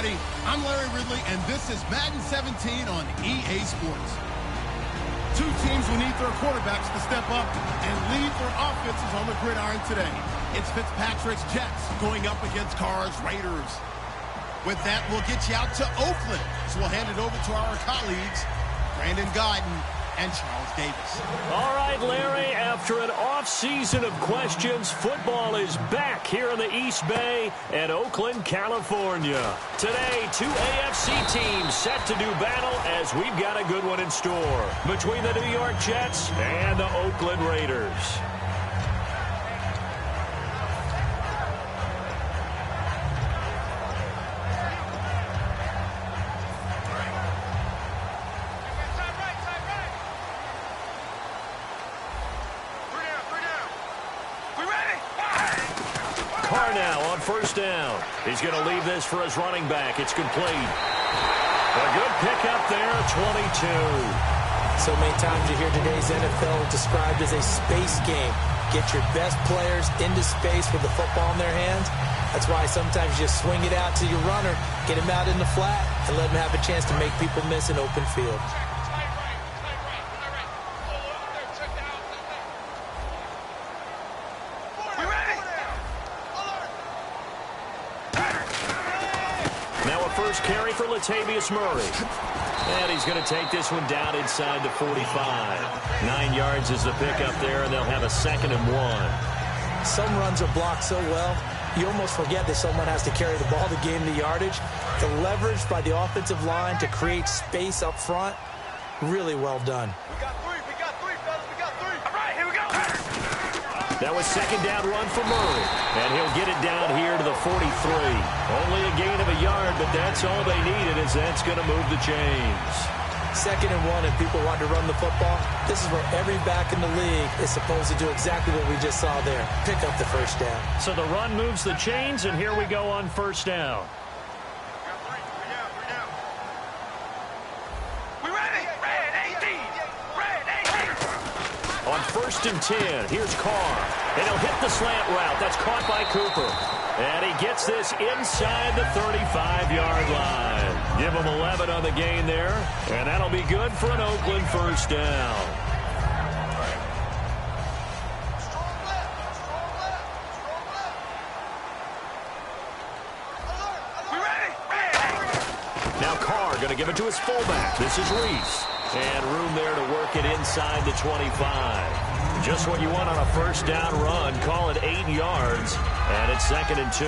everybody. I'm Larry Ridley, and this is Madden 17 on EA Sports. Two teams will need their quarterbacks to step up and lead their offenses on the gridiron today. It's Fitzpatrick's Jets going up against Carr's Raiders. With that, we'll get you out to Oakland. So we'll hand it over to our colleagues, Brandon Guyton and Charles Davis. All right, Larry, after an off-season of questions, football is back here in the East Bay at Oakland, California. Today, two AFC teams set to do battle as we've got a good one in store between the New York Jets and the Oakland Raiders. First down. He's going to leave this for his running back. It's complete. A good pickup there, 22. So many times you hear today's NFL described as a space game. Get your best players into space with the football in their hands. That's why sometimes you just swing it out to your runner, get him out in the flat, and let him have a chance to make people miss an open field. Carry for Latavius Murray. And he's going to take this one down inside the 45. 9 yards is the pickup there, and they'll have a 2nd and 1. Some runs are blocked so well, you almost forget that someone has to carry the ball to gain the yardage. The leverage by the offensive line to create space up front, really well done. We got three, fellas. We got three. All right, here we go. That was 2nd down run for Murray. And he'll get it down here to the 43. Only a gain of a yard, but that's all they needed, as that's going to move the chains. 2nd and 1, and people want to run the football. This is where every back in the league is supposed to do exactly what we just saw there. Pick up the first down. So the run moves the chains, and here we go on first down. On 1st and 10, here's Carr. And he'll hit the slant route. That's caught by Cooper. And he gets this inside the 35-yard line. Give him 11 on the gain there. And that'll be good for an Oakland first down. Now Carr going to give it to his fullback. This is Reese. And room there to work it inside the 25. Just what you want on a first down run. Call it 8 yards. And it's 2nd and 2.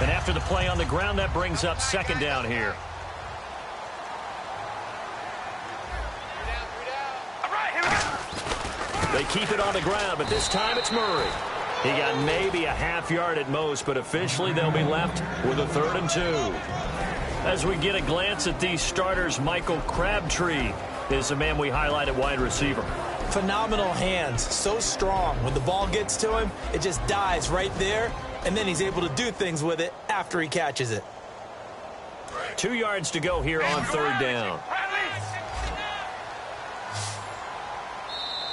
And after the play on the ground, that brings up 2nd down here. They keep it on the ground, but this time it's Murray. He got maybe a half yard at most, but officially they'll be left with a 3rd and 2. As we get a glance at these starters, Michael Crabtree is the man we highlight at wide receiver. Phenomenal hands, so strong. When the ball gets to him, it just dives right there, and then he's able to do things with it after he catches it. 2 yards to go here on 3rd down.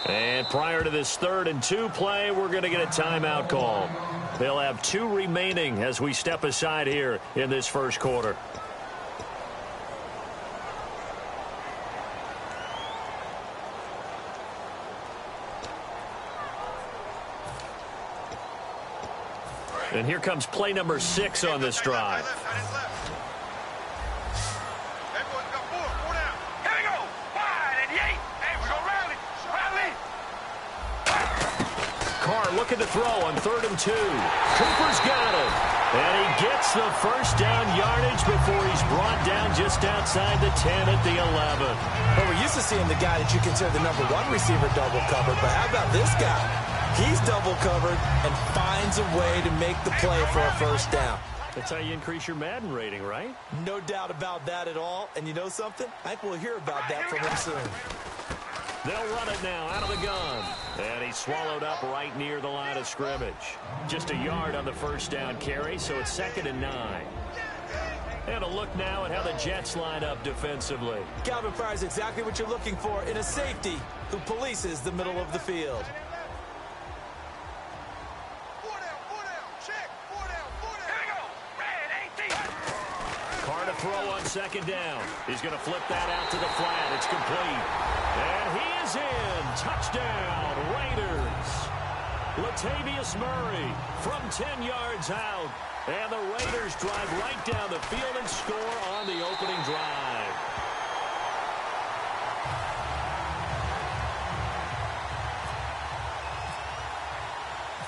And prior to this 3rd and 2 play, we're going to get a timeout call. They'll have 2 remaining as we step aside here in this first quarter. And here comes play number 6 on this drive. Carr looking to throw on 3rd and 2. Cooper's got him. And he gets the first down yardage before he's brought down just outside the 10 at the 11. Well, we're used to seeing the guy that you consider the number 1 receiver double covered, but how about this guy? He's double covered and finds a way to make the play for a first down. That's how you increase your Madden rating, right? No doubt about that at all. And you know something? I think we'll hear about that from him soon. They'll run it now out of the gun. And he's swallowed up right near the line of scrimmage. Just a yard on the first down carry, so it's 2nd and 9. And a look now at how the Jets line up defensively. Calvin Pryor's exactly what you're looking for in a safety who polices the middle of the field. throw on second down. He's going to flip that out to the flat. It's complete. And he is in. Touchdown, Raiders. Latavius Murray from 10 yards out. And the Raiders drive right down the field and score on the opening drive.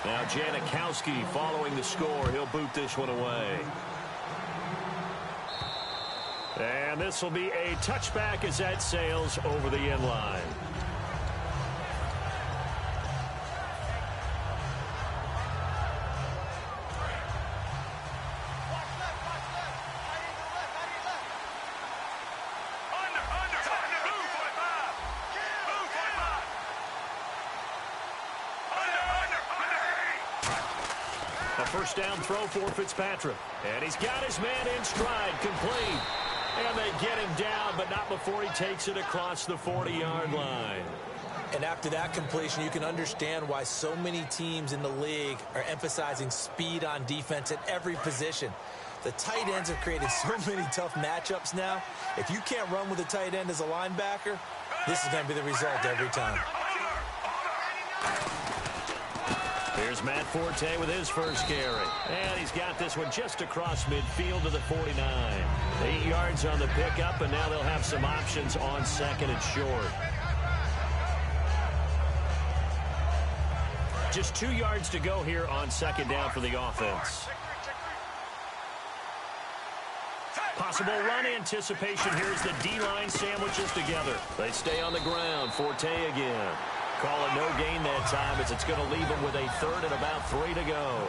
Now Janikowski following the score. He'll boot this one away. And this will be a touchback as that sails over the end line. A first down throw for Fitzpatrick. And he's got his man in stride, complete. And they get him down, but not before he takes it across the 40-yard line. And after that completion, you can understand why so many teams in the league are emphasizing speed on defense at every position. The tight ends have created so many tough matchups now. If you can't run with a tight end as a linebacker, this is going to be the result every time. Here's Matt Forte with his first carry. And he's got this one just across midfield to the 49. 8 yards on the pickup, and now they'll have some options on second and short. Just 2 yards to go here on second down for the offense. Possible run anticipation here as the D-line sandwiches together. They stay on the ground. Forte again. Call it no gain that time as it's going to leave him with a third and about 3 to go.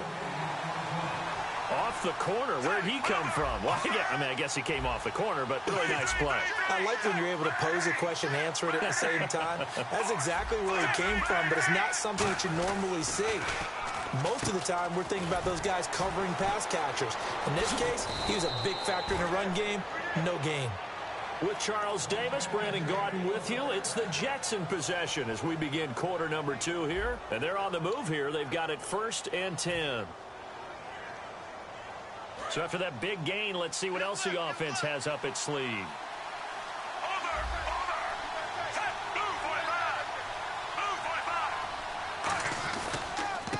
Off the corner. Where'd he come from? Well, I guess he came off the corner, but really nice play. I like when you're able to pose a question and answer it at the same time. That's exactly where he came from, but it's not something that you normally see. Most of the time, we're thinking about those guys covering pass catchers. In this case, he was a big factor in the run game. No gain. With Charles Davis, Brandon Gaudin with you. It's the Jets in possession as we begin quarter number 2 here. And they're on the move here. They've got it 1st and 10. So after that big gain, let's see what else the offense has up its sleeve.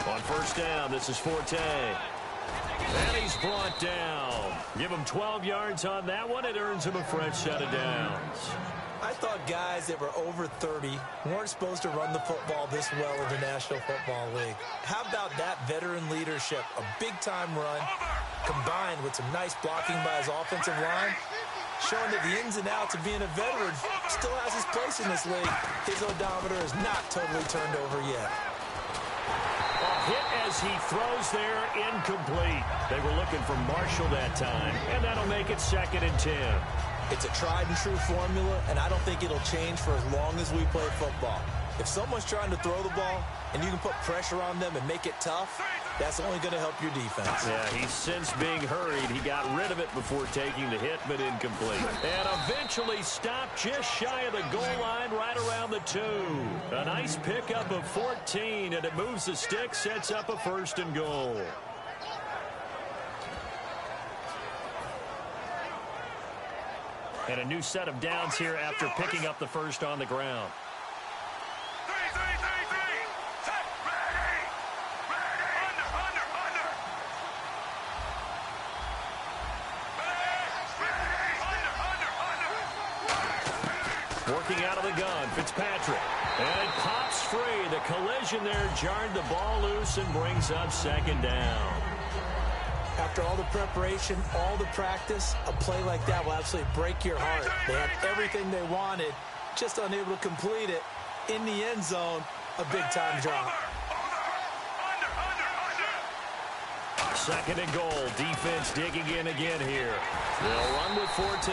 On first down, this is Forte. And he's brought down. Give him 12 yards on that one. It earns him a fresh set of downs. I thought guys that were over 30 weren't supposed to run the football this well in the National Football League. How about that veteran leadership? A big-time run combined with some nice blocking by his offensive line, showing that the ins and outs of being a veteran still has his place in this league. His odometer is not totally turned over yet. Hit as he throws there, incomplete. They were looking for Marshall that time, and that'll make it 2nd and 10. It's a tried-and-true formula, and I don't think it'll change for as long as we play football. If someone's trying to throw the ball and you can put pressure on them and make it tough, that's only going to help your defense. Yeah, he's since being hurried. He got rid of it before taking the hit, but incomplete. And eventually stopped just shy of the goal line right around the 2. A nice pickup of 14, and it moves the stick, sets up a 1st and goal. And a new set of downs here after picking up the 1st on the ground. Working out of the gun, Fitzpatrick. And it pops free. The collision there jarred the ball loose and brings up 2nd down. After all the preparation, all the practice, a play like that will absolutely break your heart. They had everything they wanted, just unable to complete it. In the end zone, a big-time drop. 2nd and goal. Defense digging in again here. They'll run with Forte.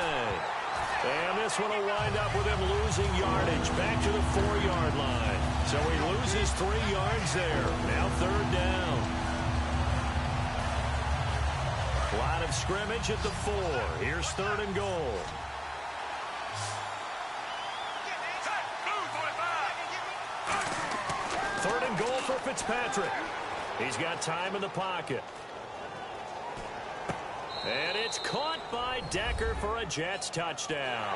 And this one will wind up with him losing yardage back to the 4-yard line. So he loses 3 yards there. Now 3rd down. Line of scrimmage at the 4. Here's 3rd and goal. Third and goal for Fitzpatrick. He's got time in the pocket. And it's caught by Decker for a Jets touchdown.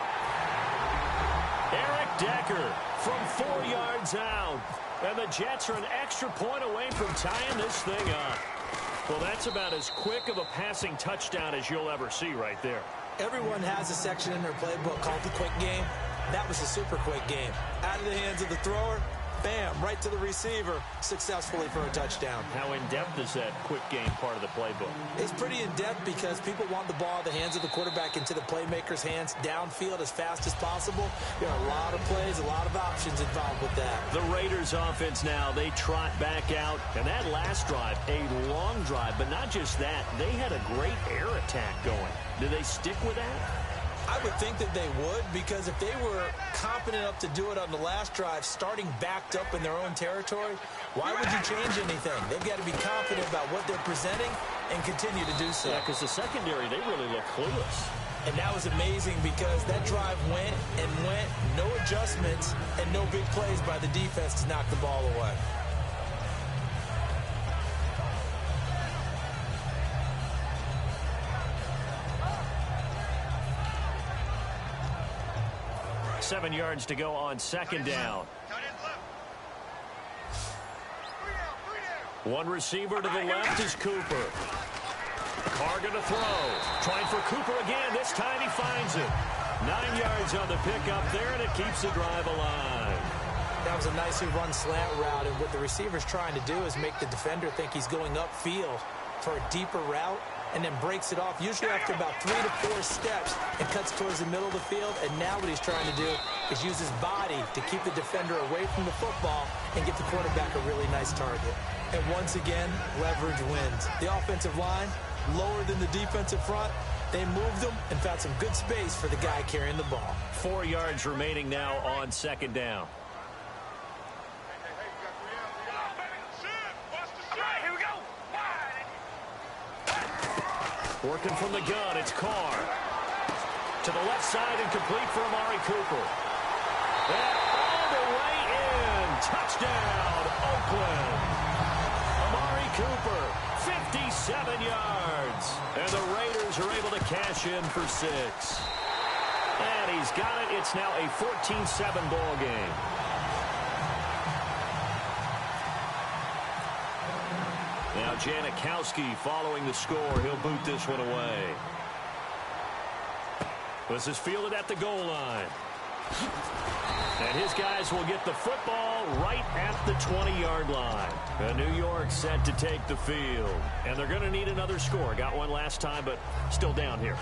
Eric Decker from 4 yards out. And the Jets are an extra point away from tying this thing up. Well, that's about as quick of a passing touchdown as you'll ever see right there. Everyone has a section in their playbook called the quick game. That was a super quick game. Out of the hands of the thrower, bam, right to the receiver, successfully for a touchdown. How in-depth is that quick game part of the playbook? It's pretty in-depth because people want the ball in the hands of the quarterback into the playmaker's hands downfield as fast as possible. There are a lot of plays, a lot of options involved with that. The Raiders offense now, they trot back out. And that last drive, a long drive, but not just that. They had a great air attack going. Do they stick with that? I would think that they would, because if they were confident enough to do it on the last drive, starting backed up in their own territory, why would you change anything? They've got to be confident about what they're presenting and continue to do so. Yeah, because the secondary, they really look clueless. And that was amazing because that drive went and went, no adjustments, and no big plays by the defense to knock the ball away. Seven yards to go on second down. One receiver to the left is Cooper. Carr going to throw. Trying for Cooper again. This time he finds it. 9 yards on the pickup there, and it keeps the drive alive. That was a nicely run slant route, and what the receiver's trying to do is make the defender think he's going upfield for a deeper route, and then breaks it off, usually after about 3 to 4 steps, and cuts towards the middle of the field. And now what he's trying to do is use his body to keep the defender away from the football and get the quarterback a really nice target. And once again, leverage wins. The offensive line, lower than the defensive front, they moved them and found some good space for the guy carrying the ball. 4 yards remaining now on second down. Working from the gun, it's Carr. To the left side and complete for Amari Cooper. And all the way in. Touchdown, Oakland. Amari Cooper, 57 yards. And the Raiders are able to cash in for 6. And he's got it. It's now a 14-7 ball game. Now Janikowski following the score. He'll boot this one away. This is fielded at the goal line. And his guys will get the football right at the 20-yard line. And New York set to take the field. And they're going to need another score. Got one last time, but still down here.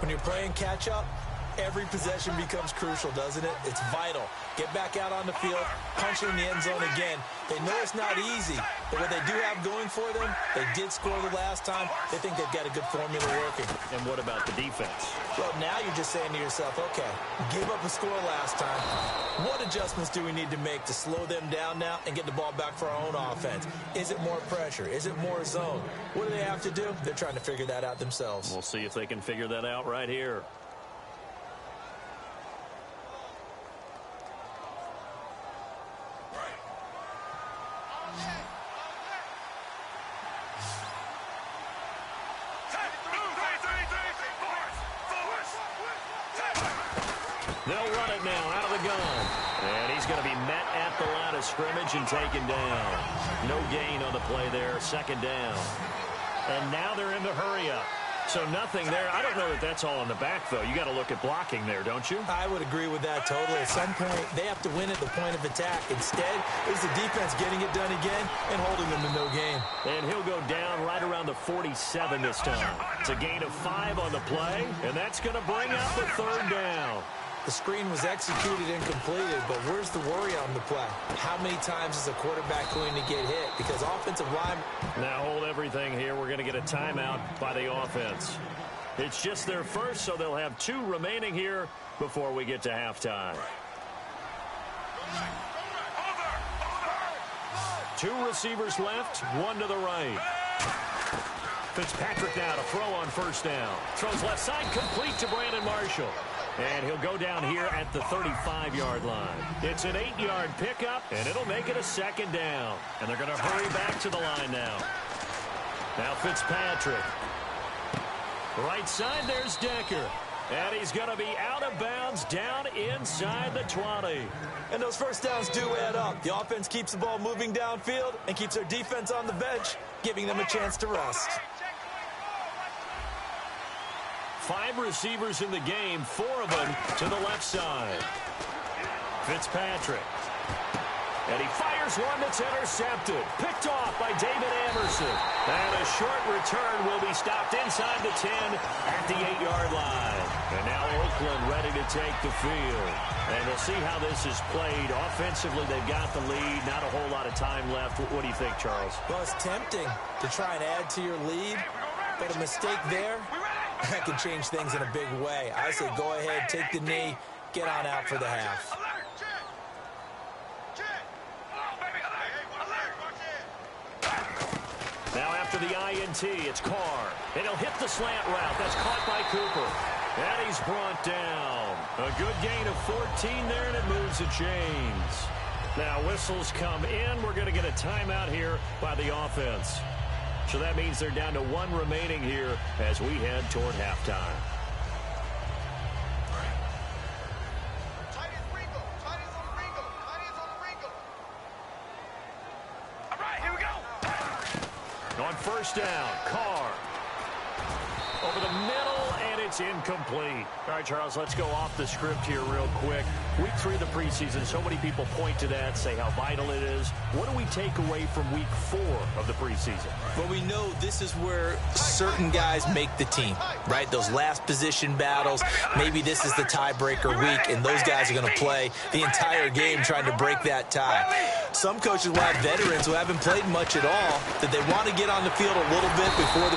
When you're playing catch-up, every possession becomes crucial, doesn't it? It's vital. Get back out on the field, punch in the end zone again. They know it's not easy, but what they do have going for them, they did score the last time. They think they've got a good formula working. And what about the defense? Well, now you're just saying to yourself, okay, gave up a score last time. What adjustments do we need to make to slow them down now and get the ball back for our own offense? Is it more pressure? Is it more zone? What do they have to do? They're trying to figure that out themselves. We'll see if they can figure that out right here. They'll run it now out of the gun. And he's going to be met at the line of scrimmage and taken down. No gain on the play there. Second down. And now they're in the hurry up. So nothing there. I don't know that that's all in the back, though. You got to look at blocking there, don't you? I would agree with that totally. At some point, they have to win at the point of attack. Instead, it's the defense getting it done again and holding them to no gain. And he'll go down right around the 47 this time. It's a gain of 5 on the play, and that's going to bring out the third down. The screen was executed and completed, but where's the worry on the play? How many times is a quarterback going to get hit? Because offensive line... Now hold everything here. We're going to get a timeout by the offense. It's just their first, so they'll have 2 remaining here before we get to halftime. 2 receivers left, 1 to the right. Fitzpatrick now to throw on first down. Throws left side, complete to Brandon Marshall. And he'll go down here at the 35-yard line. It's an 8-yard pickup, and it'll make it a second down. And they're going to hurry back to the line now. Now Fitzpatrick Right side, there's Decker. And he's going to be out of bounds down inside the 20. And those first downs do add up. The offense keeps the ball moving downfield and keeps their defense on the bench, giving them a chance to rest. 5 receivers in the game, 4 of them to the left side. Fitzpatrick. And he fires one that's intercepted. Picked off by David Anderson. And a short return will be stopped inside the 10 at the 8-yard line. And now Oakland ready to take the field. And we'll see how this is played. Offensively, they've got the lead. Not a whole lot of time left. What do you think, Charles? Well, it's tempting to try and add to your lead. But a mistake there, that can change things in a big way. I say go ahead, take the knee, get on out for the half. Now after the INT, it's Carr. And he'll hit the slant route. That's caught by Cooper. And he's brought down. A good gain of 14 there, and it moves the chains. Now whistles come in. We're going to get a timeout here by the offense. So that means they're down to 1 remaining here as we head toward halftime. On first down, Carr. Over the middle, and it's incomplete. All right, Charles, let's go off the script here real quick. Week 3 of the preseason, so many people point to that, say how vital it is. What do we take away from week 4 of the preseason? Well, we know this is where certain guys make the team, right? Those last position battles. Maybe this is the tiebreaker week, and those guys are going to play the entire game trying to break that tie. Some coaches will have veterans who haven't played much at all, that they want to get on the field a little bit before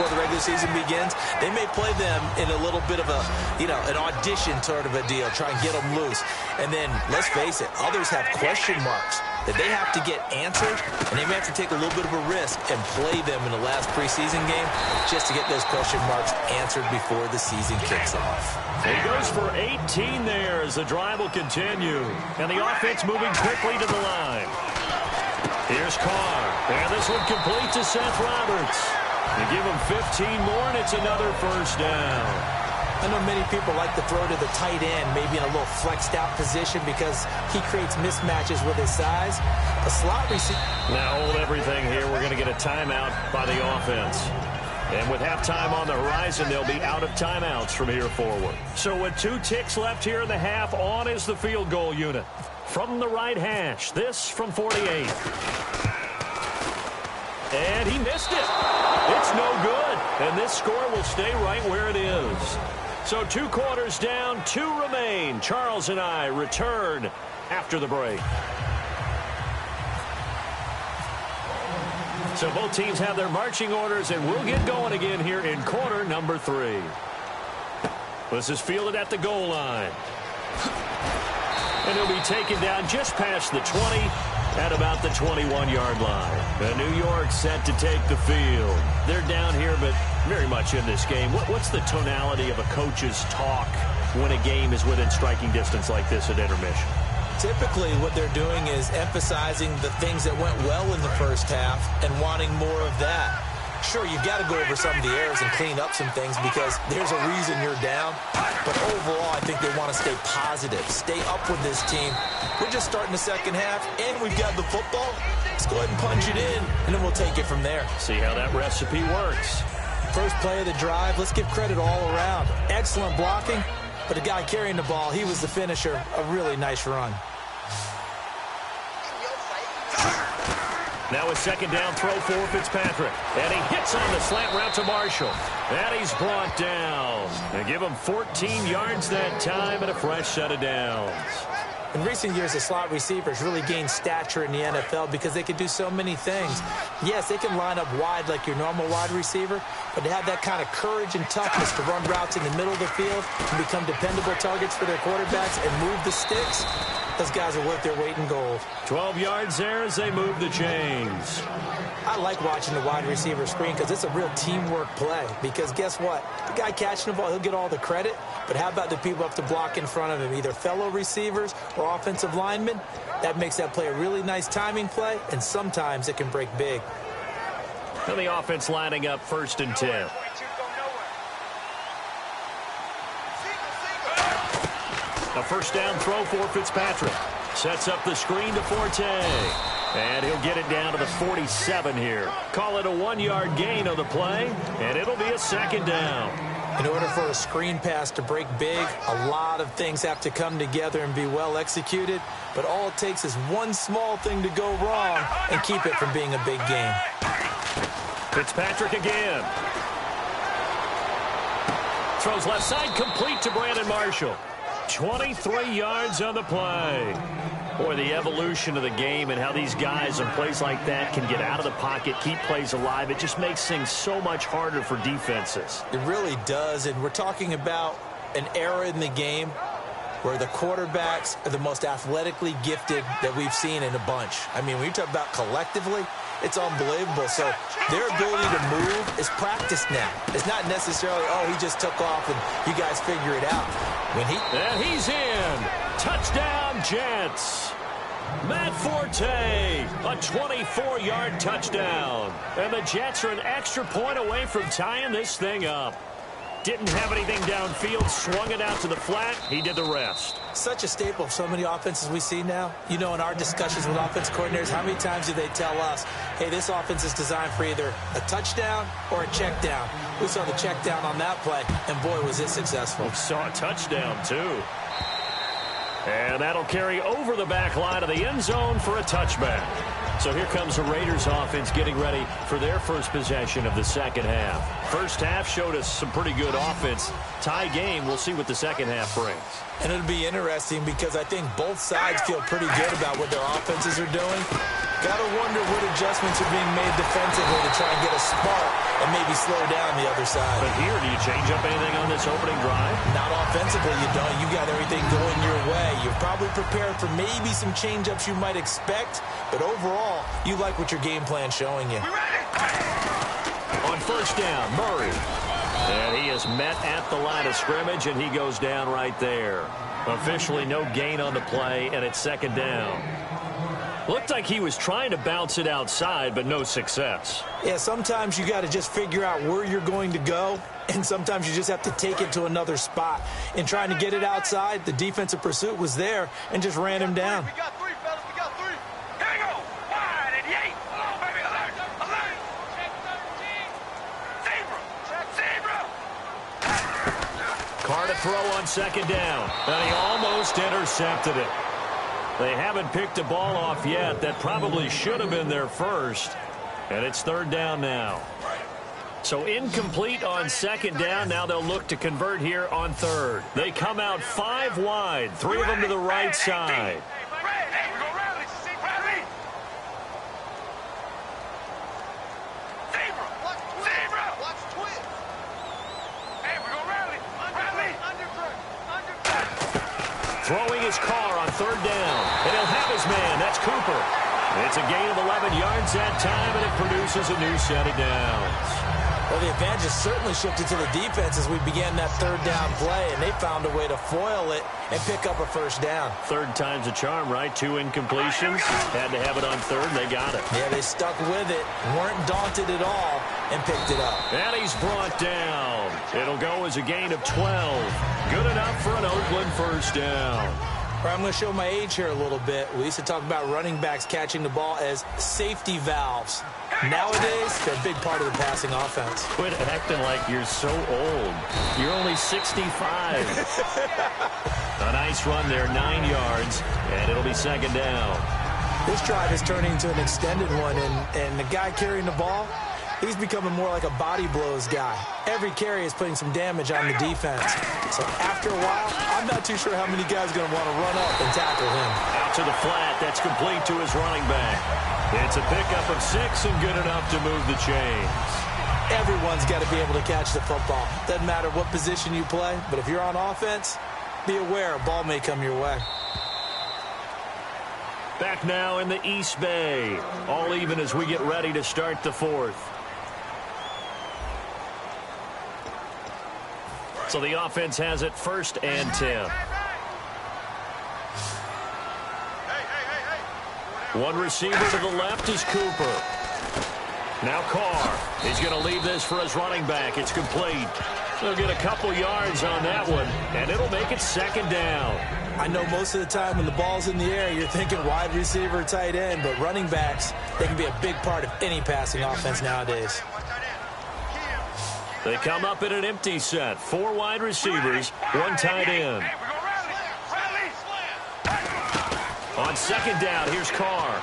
the regular season begins. They may play them in a little bit of a, an audition sort of a deal, try and get them loose. And then, let's face it, others have question marks that they have to get answered, and they may have to take a little bit of a risk and play them in the last preseason game just to get those question marks answered before the season kicks off. He goes for 18 there as the drive will continue. And the offense moving quickly to the line. Here's Carr. And this one complete to Seth Roberts. You give him 15 more, and it's another first down. I know many people like to throw to the tight end, maybe in a little flexed out position because he creates mismatches with his size. A slot receiver. Now hold everything here. We're going to get a timeout by the offense. And with halftime on the horizon, they'll be out of timeouts from here forward. So with 2 ticks left here in the half, on is the field goal unit. From the right hash, this from 48. And he missed it. It's no good. And this score will stay right where it is. So 2 quarters down, 2 remain. Charles and I return after the break. So both teams have their marching orders, and we'll get going again here in quarter number 3. This is fielded at the goal line. And he'll be taken down just past the 20 at about the 21-yard line. And New York set to take the field. They're down here, but very much in this game. What's the tonality of a coach's talk when a game is within striking distance like this at intermission? Typically, what they're doing is emphasizing the things that went well in the first half and wanting more of that. Sure, you've got to go over some of the errors and clean up some things because there's a reason you're down. But overall, I think they want to stay positive, stay up with this team. We're just starting the second half, and we've got the football. Let's go ahead and punch it in, and then we'll take it from there. See how that recipe works. First play of the drive, let's give credit all around. Excellent blocking, but the guy carrying the ball, he was the finisher. A really nice run. Now a second down throw for Fitzpatrick. And he hits on the slant route to Marshall. And he's brought down. And give him 14 yards that time and a fresh set of downs. In recent years, the slot receivers really gained stature in the NFL because they can do so many things. Yes, they can line up wide like your normal wide receiver, but they have that kind of courage and toughness to run routes in the middle of the field and become dependable targets for their quarterbacks and move the sticks. Those guys are worth their weight in gold. 12 yards there as they move the chains. I like watching the wide receiver screen because it's a real teamwork play. Because guess what? The guy catching the ball, he'll get all the credit. But how about the people up to block in front of him, either fellow receivers or offensive linemen? That makes that play a really nice timing play, and sometimes it can break big. And the offense lining up 1st and 10. A first down throw for Fitzpatrick. Sets up the screen to Forte. And he'll get it down to the 47 here. Call it a 1-yard gain on the play, and it'll be a second down. In order for a screen pass to break big, a lot of things have to come together and be well executed. But all it takes is one small thing to go wrong and keep it from being a big game. Fitzpatrick again. Throws left side, complete to Brandon Marshall. 23 yards on the play. Boy, the evolution of the game and how these guys on plays like that can get out of the pocket, keep plays alive, it just makes things so much harder for defenses. It really does, and we're talking about an era in the game where the quarterbacks are the most athletically gifted that we've seen in a bunch. I mean, when you talk about collectively, it's unbelievable. So their ability to move is practiced now. It's not necessarily, oh, he just took off and you guys figure it out. And he's in. Touchdown, Jets. Matt Forte, a 24-yard touchdown. And the Jets are an extra point away from tying this thing up. Didn't have anything downfield, swung it out to the flat. He did the rest. Such a staple of so many offenses we see now. You know, in our discussions with offense coordinators, how many times do they tell us, hey, this offense is designed for either a touchdown or a check down. We saw the check down on that play, and boy, was it successful. We saw a touchdown, too. And that'll carry over the back line of the end zone for a touchback. So here comes the Raiders offense getting ready for their first possession of the second half. First half showed us some pretty good offense. Tie game, we'll see what the second half brings. And it'll be interesting because I think both sides feel pretty good about what their offenses are doing. Got to wonder what adjustments are being made defensively to try and get a spark and maybe slow down the other side. But here, do you change up anything on this opening drive? Not offensively, you don't. You got everything going your way. You're probably prepared for maybe some change-ups you might expect, but overall, you like what your game plan's showing you. On first down, Murray. And he is met at the line of scrimmage, and he goes down right there. Officially no gain on the play, and it's second down. Looked like he was trying to bounce it outside, but no success. Yeah, sometimes you got to just figure out where you're going to go, and sometimes you just have to take it to another spot. In trying to get it outside, the defensive pursuit was there and just ran him down. We got three, fellas. We got three. Here we go. Wide and yay. Oh, baby, alert. Alert. Check 13. Zebra. Carr to throw on second down, and he almost intercepted it. They haven't picked a ball off yet. That probably should have been their first. And it's third down now. So incomplete on second down. Now they'll look to convert here on third. They come out 5 wide. 3 of them to the right side. Throwing his Carr on third down. And he'll have his man. That's Cooper. It's a gain of 11 yards that time, and it produces a new set of downs. Well, the advantage has certainly shifted to the defense as we began that third down play, and they found a way to foil it and pick up a first down. Third time's a charm, right? 2 incompletions. Had to have it on third, and they got it. Yeah, they stuck with it, weren't daunted at all, and picked it up. And he's brought down. It'll go as a gain of 12. Good enough for an Oakland first down. I'm going to show my age here a little bit. We used to talk about running backs catching the ball as safety valves. Nowadays, they're a big part of the passing offense. Quit acting like you're so old. You're only 65. A nice run there, 9 yards, and it'll be second down. This drive is turning into an extended one, and the guy carrying the ball, he's becoming more like a body blows guy. Every carry is putting some damage on the defense. So after a while, I'm not too sure how many guys are going to want to run up and tackle him. Out to the flat. That's complete to his running back. It's a pickup of 6 and good enough to move the chains. Everyone's got to be able to catch the football. Doesn't matter what position you play, but if you're on offense, be aware a ball may come your way. Back now in the East Bay. All even as we get ready to start the fourth. So the offense has it first and 10. One receiver to the left is Cooper. Now Carr. He's going to leave this for his running back. It's complete. They'll get a couple yards on that one, and it'll make it second down. I know most of the time when the ball's in the air, you're thinking wide receiver, tight end, but running backs, they can be a big part of any passing offense nowadays. They come up in an empty set. 4 wide receivers, 1 tight end. On second down, here's Carr.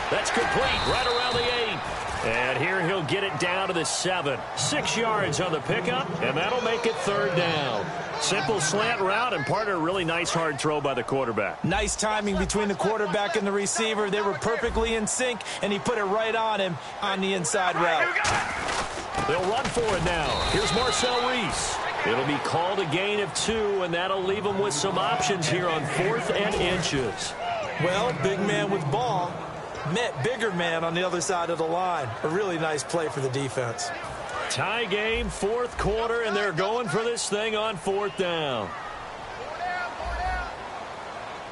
That's complete right around the 8. And here he'll get it down to the 7. 6 yards on the pickup, and that'll make it 3rd down. Simple slant route, and part of a really nice hard throw by the quarterback. Nice timing between the quarterback and the receiver. They were perfectly in sync, and he put it right on him on the inside route. They'll run for it now. Here's Marcel Reese. It'll be called a gain of 2, and that'll leave them with some options here on 4th and inches. Well, big man with ball met bigger man on the other side of the line. A really nice play for the defense. Tie game, 4th quarter, and they're going for this thing on 4th down.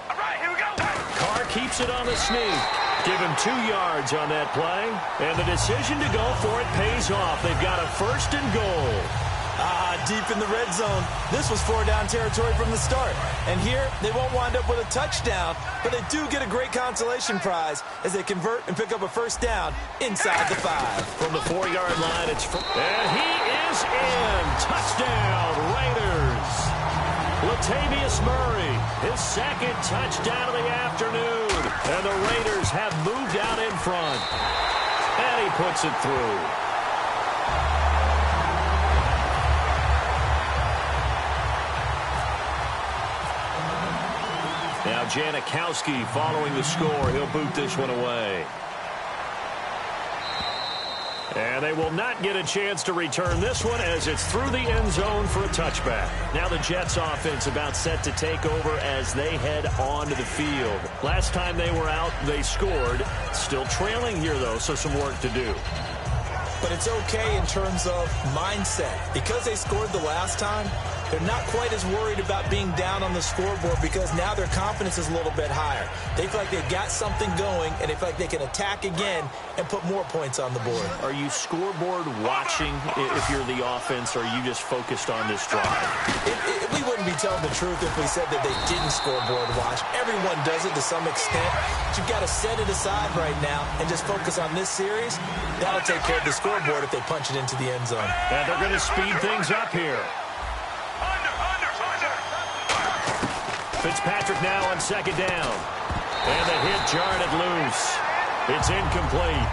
All right, here we go. Carr keeps it on the sneak. Give him 2 yards on that play. And the decision to go for it pays off. They've got a 1st and goal. Deep in the red zone. This was 4-down territory from the start. And here, they won't wind up with a touchdown, but they do get a great consolation prize as they convert and pick up a 1st down inside the 5. From the 4-yard line, and he is in. Touchdown, Raiders. Latavius Murray, his 2nd touchdown of the afternoon. And the Raiders have moved out in front. And he puts it through. Now Janikowski following the score. He'll boot this one away. And they will not get a chance to return this one as it's through the end zone for a touchback. Now the Jets offense about set to take over as they head onto the field. Last time they were out, they scored. Still trailing here, though, so some work to do. But it's okay in terms of mindset. Because they scored the last time, they're not quite as worried about being down on the scoreboard because now their confidence is a little bit higher. They feel like they've got something going, and they feel like they can attack again and put more points on the board. Are you scoreboard watching if you're the offense, or are you just focused on this drive? We wouldn't be telling the truth if we said that they didn't scoreboard watch. Everyone does it to some extent. But you've got to set it aside right now and just focus on this series. That'll take care of the scoreboard if they punch it into the end zone. And they're going to speed things up here. Fitzpatrick now on 2nd down. And the hit jarred it loose. It's incomplete.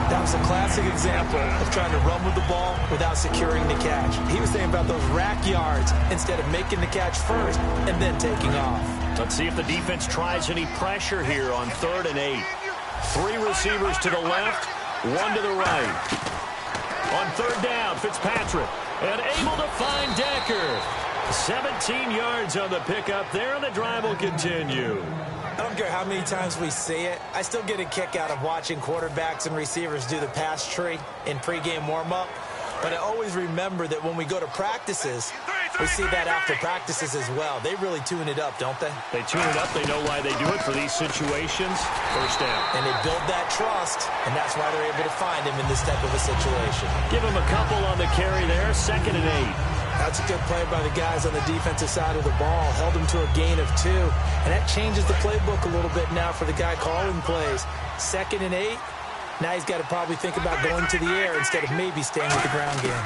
That was a classic example of trying to run with the ball without securing the catch. He was thinking about those rack yards instead of making the catch first and then taking off. Let's see if the defense tries any pressure here on 3rd and 8. 3 receivers to the left, 1 to the right. On 3rd down, Fitzpatrick. And able to find Decker. 17 yards on the pickup there, and the drive will continue. I don't care how many times we see it. I still get a kick out of watching quarterbacks and receivers do the pass tree in pregame warm-up. But I always remember that when we go to practices, we see that after practices as well. They really tune it up, don't they? They tune it up. They know why they do it for these situations. 1st down. And they build that trust, and that's why they're able to find him in this type of a situation. Give him a couple on the carry there. 2nd and 8. That's a good play by the guys on the defensive side of the ball. Held him to a gain of 2. And that changes the playbook a little bit now for the guy calling plays. 2nd and 8. Now he's got to probably think about going to the air instead of maybe staying with the ground game.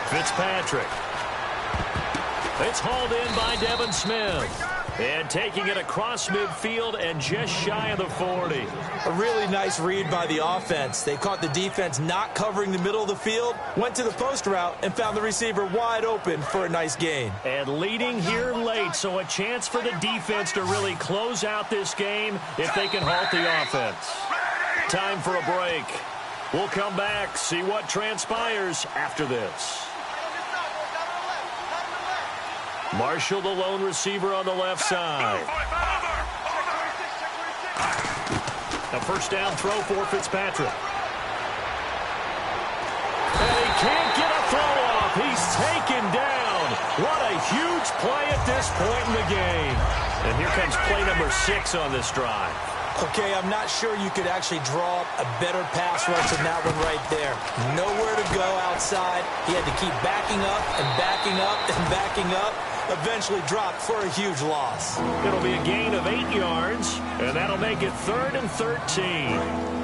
Fitzpatrick. It's hauled in by Devin Smith. And taking it across midfield and just shy of the 40. A really nice read by the offense. They caught the defense not covering the middle of the field, went to the post route, and found the receiver wide open for a nice gain. And leading here late, so a chance for the defense to really close out this game if they can halt the offense. Time for a break. We'll come back, see what transpires after this. Marshall, the lone receiver on the left side. A 1st down throw for Fitzpatrick. And he can't get a throw off. He's taken down. What a huge play at this point in the game. And here comes play number 6 on this drive. Okay, I'm not sure you could actually draw up a better pass rush than that one right there. Nowhere to go outside. He had to keep backing up and backing up and backing up. eventually drop for a huge loss. It'll be a gain of 8 yards, and that'll make it 3rd and 13.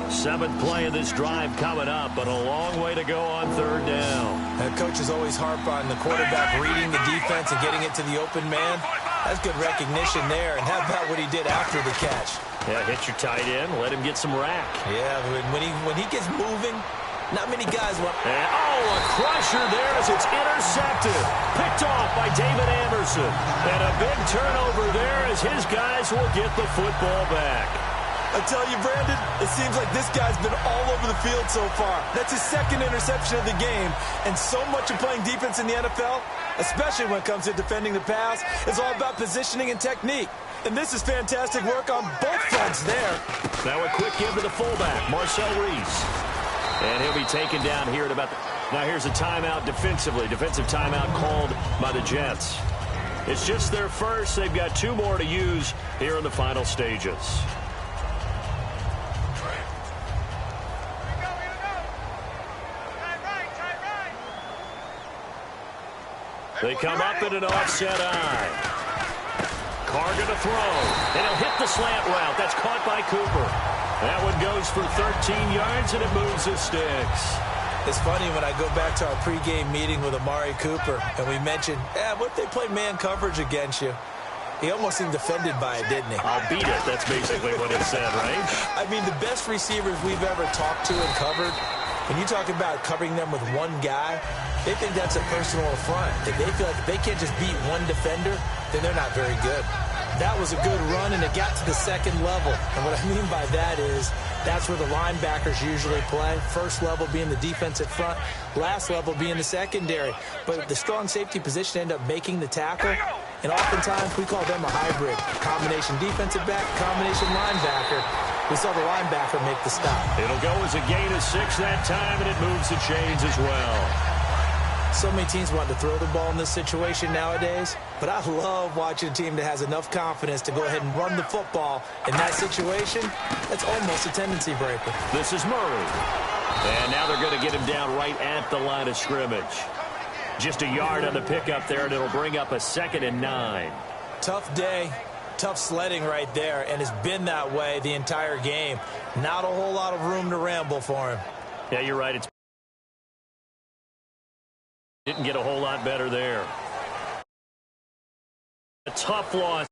7th play of this drive coming up, but a long way to go on 3rd down. Coaches always harp on the quarterback reading the defense and getting it to the open man. That's good recognition there. And how about what he did after the catch? Yeah, hit your tight end, let him get some rack. Yeah, when he gets moving, not many guys want... And, a crusher there as it's intercepted. Picked off by David Anderson. And a big turnover there as his guys will get the football back. I tell you, Brandon, it seems like this guy's been all over the field so far. That's his 2nd interception of the game. And so much of playing defense in the NFL, especially when it comes to defending the pass, is all about positioning and technique. And this is fantastic work on both fronts there. Now a quick give to the fullback, Marcel Reese. And he'll be taken down here at about the... Now here's a timeout defensively. Defensive timeout called by the Jets. It's just their first. They've got 2 more to use here in the final stages. They come up in an offset eye. Carr going to throw. And he'll hit the slant route. That's caught by Cooper. That one goes for 13 yards, and it moves the sticks. It's funny when I go back to our pregame meeting with Amari Cooper, and we mentioned, what if they play man coverage against you? He almost seemed offended by it, didn't he? I'll beat it. That's basically what he said, right? I mean, the best receivers we've ever talked to and covered, when you talk about covering them with one guy, they think that's a personal affront. They feel like if they can't just beat one defender, then they're not very good. That was a good run, and it got to the 2nd level. And what I mean by that is that's where the linebackers usually play. First level being the defensive front, last level being the secondary. But the strong safety position ended up making the tackle, and oftentimes we call them a hybrid. Combination defensive back, combination linebacker. We saw the linebacker make the stop. It'll go as a gain of 6 that time, and it moves the chains as well. So many teams want to throw the ball in this situation nowadays, but I love watching a team that has enough confidence to go ahead and run the football. In that situation, that's almost a tendency breaker. This is Murray. And now they're going to get him down right at the line of scrimmage. Just a yard on the pickup there, and it'll bring up a 2nd and 9. Tough day. Tough sledding right there, and it's been that way the entire game. Not a whole lot of room to ramble for him. Yeah, you're right. It's didn't get a whole lot better there. A tough loss.